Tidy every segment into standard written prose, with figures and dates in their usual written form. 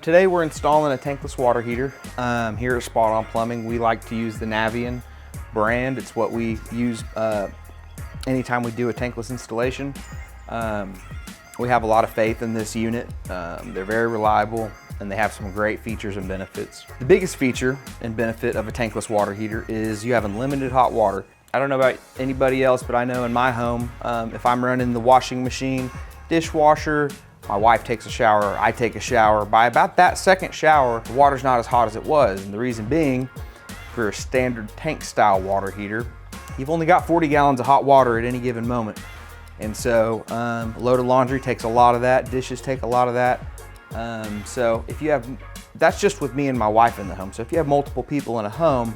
Today we're installing a tankless water heater. Here at Spot On Plumbing, we like to use the Navian brand. It's what we use anytime we do a tankless installation. We have a lot of faith in this unit. They're very reliable and they have some great features and benefits. The biggest feature and benefit of a tankless water heater is you have unlimited hot water. I don't know about anybody else, but I know in my home, if I'm running the washing machine, dishwasher, my wife takes a shower, I take a shower, by about that second shower, the water's not as hot as it was. And the reason being, for a standard tank style water heater, you've only got 40 gallons of hot water at any given moment. And so a load of laundry takes a lot of that, dishes take a lot of that. So if you have, that's just with me and my wife in the home. So if you have multiple people in a home,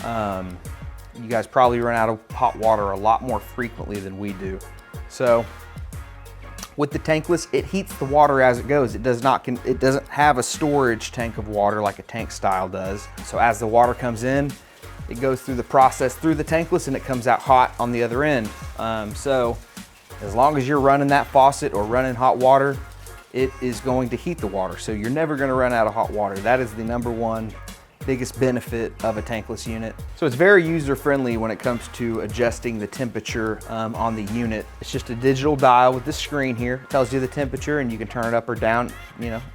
you guys probably run out of hot water a lot more frequently than we do. So with the tankless, it heats the water as it goes. It doesn't have a storage tank of water like a tank style does. So as the water comes in, it goes through the process through the tankless and it comes out hot on the other end. So as long as you're running that faucet or running hot water, it is going to heat the water. So you're never gonna run out of hot water. That is the number one biggest benefit of a tankless unit. So it's very user-friendly when it comes to adjusting the temperature on the unit. It's just a digital dial with this screen here. It tells you the temperature and you can turn it up or down,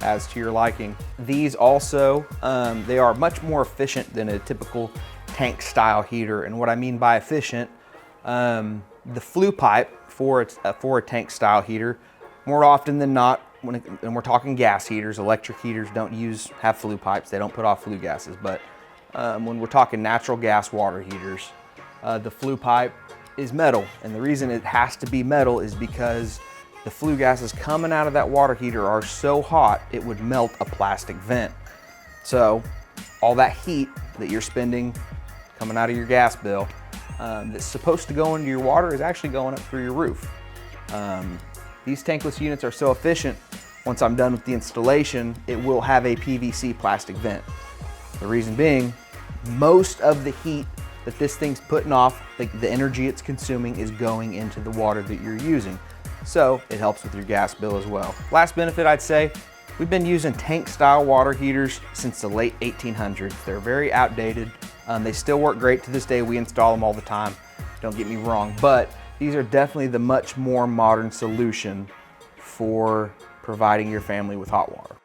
as to your liking. These also, they are much more efficient than a typical tank style heater. And what I mean by efficient, the flue pipe for a tank style heater, more often than not, and we're talking gas heaters, electric heaters don't have flue pipes, they don't put off flue gases, but when we're talking natural gas water heaters, the flue pipe is metal. And the reason it has to be metal is because the flue gases coming out of that water heater are so hot, it would melt a plastic vent. So all that heat that you're spending coming out of your gas bill that's supposed to go into your water is actually going up through your roof. These tankless units are so efficient, once I'm done with the installation, it will have a PVC plastic vent. The reason being, most of the heat that this thing's putting off, the energy it's consuming, is going into the water that you're using. So it helps with your gas bill as well. Last benefit I'd say, we've been using tank style water heaters since the late 1800s. They're very outdated. They still work great to this day. We install them all the time, don't get me wrong, but these are definitely the much more modern solution for providing your family with hot water.